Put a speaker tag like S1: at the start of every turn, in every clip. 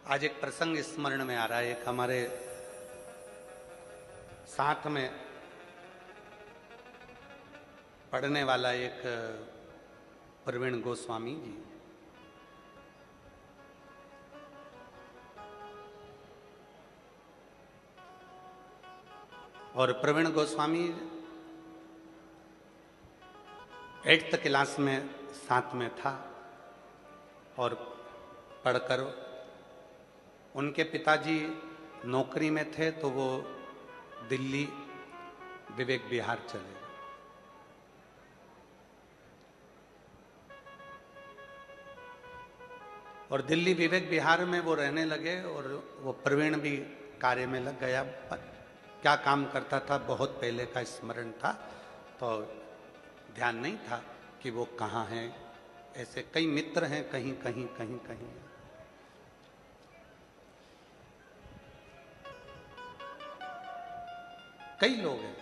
S1: आज एक प्रसंग स्मरण में आ रहा है। एक हमारे साथ में पढ़ने वाला एक प्रवीण गोस्वामी जी, और प्रवीण गोस्वामी 8th क्लास में साथ में था और पढ़कर उनके पिताजी नौकरी में थे तो वो दिल्ली विवेक विहार चले गए। और दिल्ली विवेक विहार में वो रहने लगे और वो प्रवीण भी कार्य में लग गया। क्या काम करता था बहुत पहले का स्मरण था, तो ध्यान नहीं था कि वो कहाँ हैं। ऐसे कई मित्र हैं, कहीं कहीं कहीं कहीं। कई लोग हैं।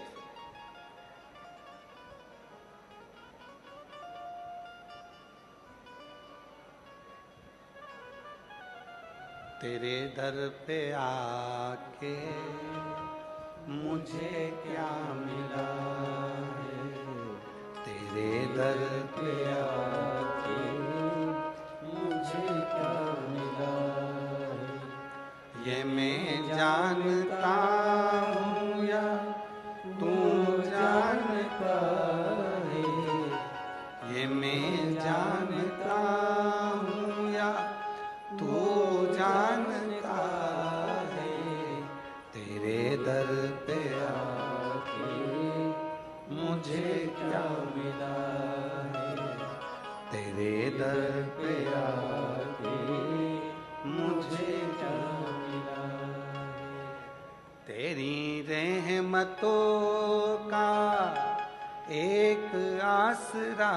S1: तेरे दर पे आके मुझे क्या मिला है, तेरे दर पे आके मुझे क्या मिला है, ये मैं जानता हूँ या तू जानता है, ये मैं जानता हूँ या तू जानता है, तेरे दर पे आके मुझे क्या मिला है, तेरे दर पे आके मुझे क्या मिला है। तेरी रहमतों का एक आसरा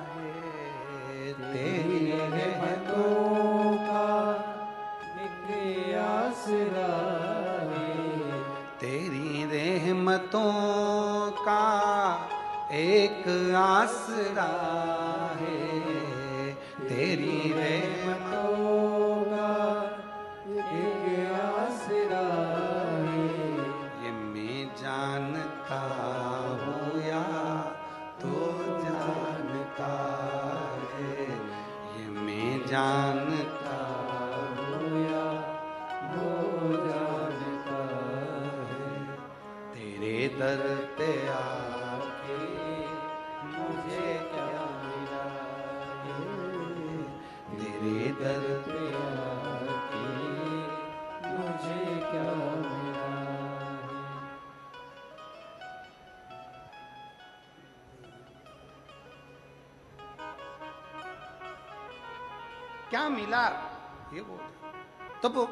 S1: है, तेरी रहमतों का एक आसरा है, तेरी रहमतों का एक आसरा है, तेरी रहमतों का एक आसरा है, ये मैं जानता हूँ या तो जानता है, ये मैं जानता हूँ या वो जानता है, तेरे दर पे आके मुझे क्या मिला है, तेरे दर पे आके मुझे क्या मिला है। क्या मिला ये बोल। तो वो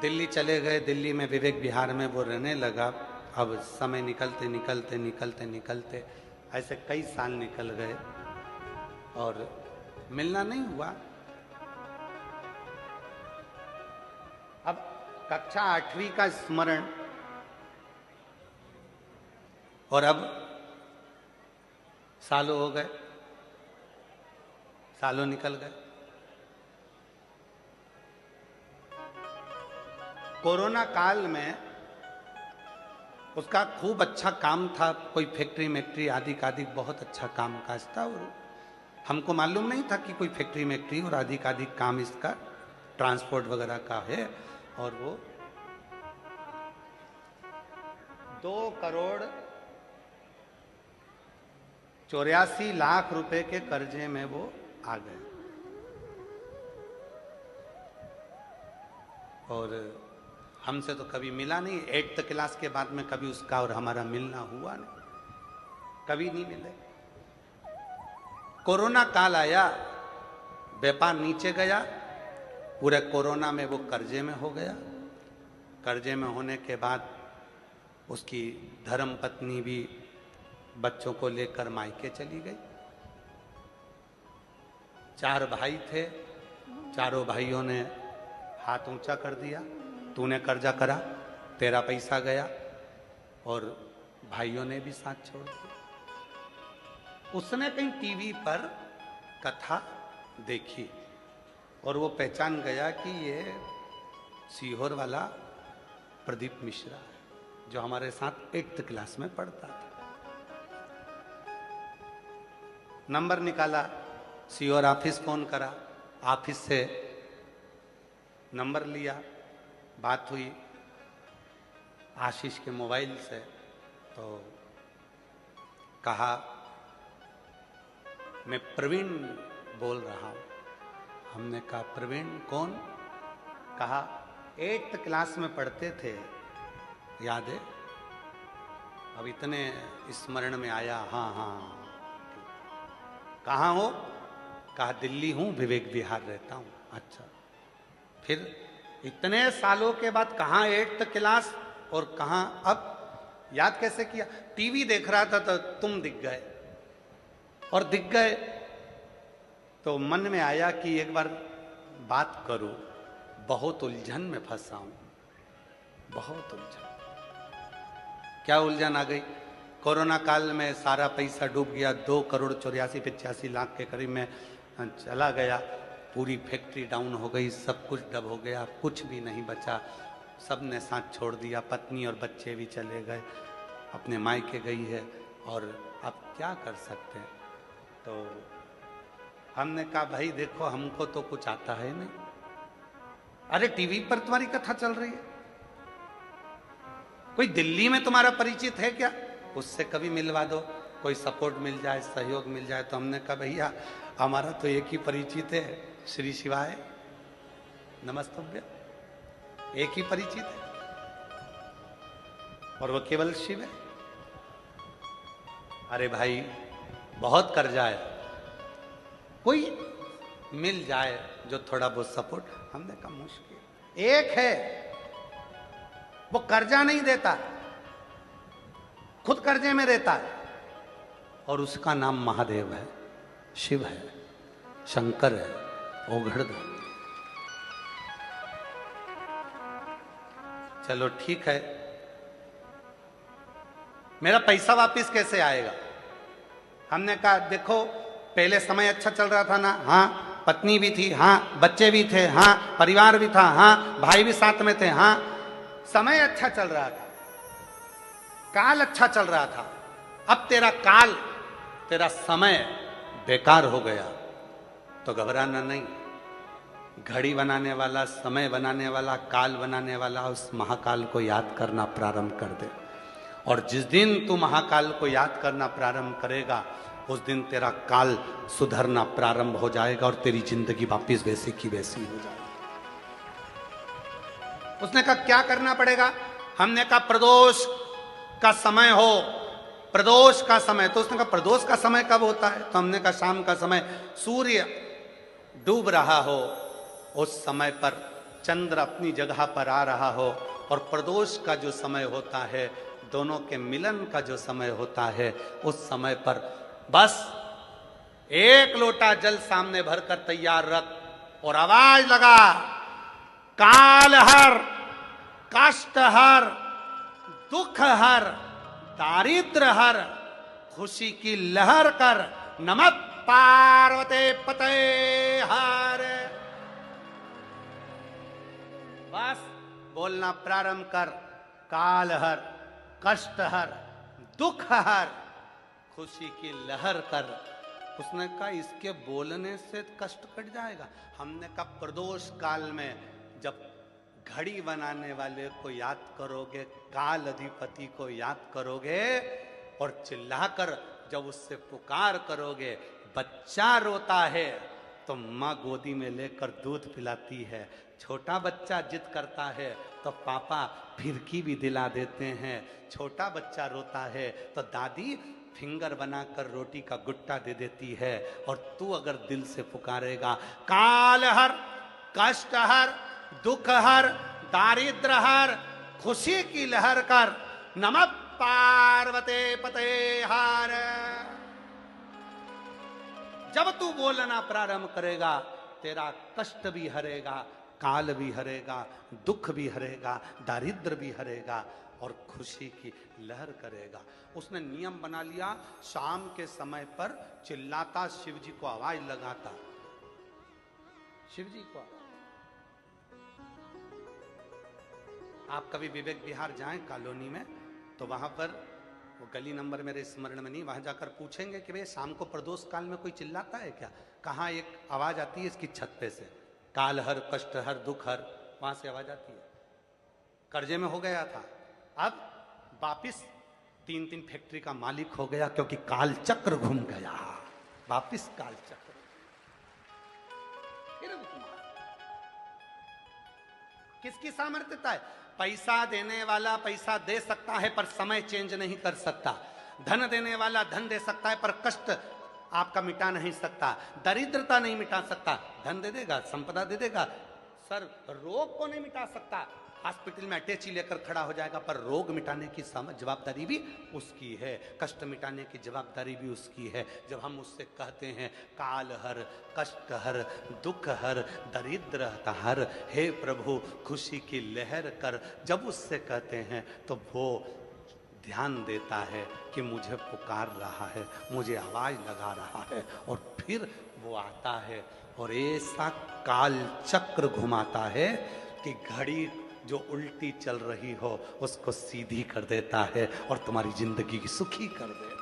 S1: दिल्ली चले गए, दिल्ली में विवेक विहार में वो रहने लगा। अब समय निकलते निकलते निकलते निकलते ऐसे कई साल निकल गए और मिलना नहीं हुआ। अब कक्षा 8वीं का स्मरण, और अब सालों हो गए, सालों निकल गए। कोरोना काल में उसका खूब अच्छा काम था, कोई फैक्ट्री मैक्ट्री आदि का आदि बहुत अच्छा काम काज था। और हमको मालूम नहीं था कि कोई फैक्ट्री मैक्ट्री और आदि का आदि काम इसका ट्रांसपोर्ट वगैरह का है। और वो 2,84,00,000 रुपए के कर्जे में वो आ गए। और हमसे तो कभी मिला नहीं, 8th क्लास के बाद में कभी उसका और हमारा मिलना हुआ नहीं, कभी नहीं मिले। कोरोना काल आया, व्यापार नीचे गया, पूरे कोरोना में वो कर्जे में हो गया। कर्जे में होने के बाद उसकी धर्म पत्नी भी बच्चों को लेकर मायके चली गई। 4 भाई थे, चारों भाइयों ने हाथ ऊंचा कर दिया, तूने कर्जा करा, तेरा पैसा गया। और भाइयों ने भी साथ छोड़ दिया। उसने कहीं टीवी पर कथा देखी और वो पहचान गया कि ये सीहोर वाला प्रदीप मिश्रा है, जो हमारे साथ 8th क्लास में पढ़ता था। नंबर निकाला, सीहोर ऑफिस फोन करा, ऑफिस से नंबर लिया, बात हुई आशीष के मोबाइल से, तो कहा मैं प्रवीण बोल रहा हूं। हमने कहा प्रवीण कौन? कहा 8th क्लास में पढ़ते थे, याद है? अब इतने स्मरण में आया। हाँ हाँ। कहाँ हो? कहा दिल्ली हूं, विवेक विहार रहता हूं। अच्छा, फिर इतने सालों के बाद कहाँ 8th क्लास और कहाँ? अब याद कैसे किया? टीवी देख रहा था तो तुम दिख गए, और दिख गए तो मन में आया कि एक बार बात करूं। बहुत उलझन में फंसा हूं, बहुत उलझन। क्या उलझन आ गई? कोरोना काल में सारा पैसा डूब गया, 2,84,85,00,000 के करीब में चला गया। पूरी फैक्ट्री डाउन हो गई, सब कुछ डब हो गया, कुछ भी नहीं बचा, सब ने साथ छोड़ दिया। पत्नी और बच्चे भी चले गए, अपने मायके गई है, और अब क्या कर सकते हैं? तो हमने कहा भाई देखो, हमको तो कुछ आता है नहीं। अरे टीवी पर तुम्हारी कथा चल रही है, कोई दिल्ली में तुम्हारा परिचित है क्या? उससे कभी मिलवा दो, कोई सपोर्ट मिल जाए, सहयोग मिल जाए। तो हमने कहा भैया हमारा तो एक ही परिचित है, श्री शिवाय नमस्तुभ्य, एक ही परिचित है, और वो केवल शिव है। अरे भाई बहुत कर्जा है, कोई मिल जाए जो थोड़ा बहुत सपोर्ट। हमने कहा मुश्किल। एक है, वो कर्जा नहीं देता, खुद कर्जे में रहता है, और उसका नाम महादेव है, शिव है, शंकर है, ओघड़दानी। चलो ठीक है, मेरा पैसा वापस कैसे आएगा? हमने कहा देखो पहले समय अच्छा चल रहा था ना, हाँ, पत्नी भी थी, हाँ, बच्चे भी थे, हाँ, परिवार भी था, हाँ, भाई भी साथ में थे, हाँ, समय अच्छा चल रहा था, काल अच्छा चल रहा था। अब तेरा काल, तेरा समय बेकार हो गया तो घबराना नहीं। घड़ी बनाने वाला, समय बनाने वाला, काल बनाने वाला, उस महाकाल को याद करना प्रारंभ कर दे। और जिस दिन तू महाकाल को याद करना प्रारंभ करेगा, उस दिन तेरा काल सुधरना प्रारंभ हो जाएगा और तेरी जिंदगी वापिस वैसी की वैसी हो जाएगी। उसने कहा क्या करना पड़ेगा? हमने कहा प्रदोष का समय हो, प्रदोष का समय। तो उसने कहा प्रदोष का समय कब होता है? तो हमने कहा शाम का समय, सूर्य डूब रहा हो, उस समय पर चंद्र अपनी जगह पर आ रहा हो, और प्रदोष का जो समय होता है, दोनों के मिलन का जो समय होता है, उस समय पर बस एक लोटा जल सामने भरकर तैयार रख और आवाज लगा, काल हर, कष्ट हर, दुख हर, दारिद्र हर, खुशी की लहर कर, नमः पार्वते पते हर। बस बोलना प्रारंभ कर, काल हर, कष्ट हर, दुख हर, खुशी की लहर कर। उसने कहा इसके बोलने से कष्ट कट जाएगा। हमने कहा प्रदोष काल में जब घड़ी बनाने वाले को याद करोगे, काल अधिपति को याद करोगे, और चिल्लाकर जब उससे पुकार करोगे, बच्चा रोता है तो माँ गोदी में लेकर दूध पिलाती है, छोटा बच्चा जिद करता है तो पापा फिरकी भी दिला देते हैं, छोटा बच्चा रोता है तो दादी फिंगर बनाकर रोटी का गुट्टा दे देती है। और तू अगर दिल से पुकारेगा, काल हर, कष्ट हर, दुख हर, दारिद्र हर, खुशी की लहर कर, नमः पार्वते पते हर। जब तू बोलना प्रारंभ करेगा, तेरा कष्ट भी हरेगा, काल भी हरेगा, दुख भी हरेगा, दारिद्र भी हरेगा, और खुशी की लहर करेगा। उसने नियम बना लिया, शाम के समय पर चिल्लाता, शिव जी को आवाज लगाता, शिव जी को। आप कभी विवेक विहार जाएं कॉलोनी में, तो वहां पर वो गली नंबर मेरे स्मरण में नहीं, वहां जाकर पूछेंगे कि भाई शाम को प्रदोष काल में कोई चिल्लाता है क्या? कहाँ एक आवाज आती है इसकी छत पे से, काल हर, कष्ट हर, दुख हर, वहां से आवाज आती है। कर्जे में हो गया था, अब वापिस 3-3 फैक्ट्री का मालिक हो गया, क्योंकि काल चक्र घूम गया, वापिस काल चक्र। किसकी सामर्थ्यता है? पैसा देने वाला पैसा दे सकता है पर समय चेंज नहीं कर सकता। धन देने वाला धन दे सकता है पर कष्ट आपका मिटा नहीं सकता, दरिद्रता नहीं मिटा सकता। धन दे देगा, संपदा दे देगा, सर रोग को नहीं मिटा सकता, हॉस्पिटल में अटैची लेकर खड़ा हो जाएगा, पर रोग मिटाने की जवाबदारी भी उसकी है, कष्ट मिटाने की जवाबदारी भी उसकी है। जब हम उससे कहते हैं काल हर, कष्ट हर, दुख हर, दरिद्रता हर, हे प्रभु खुशी की लहर कर, जब उससे कहते हैं तो वो ध्यान देता है कि मुझे पुकार रहा है, मुझे आवाज लगा रहा है, और फिर वो आता है और ऐसा काल चक्र घुमाता है कि घड़ी जो उल्टी चल रही हो उसको सीधी कर देता है और तुम्हारी जिंदगी की सुखी कर देता है।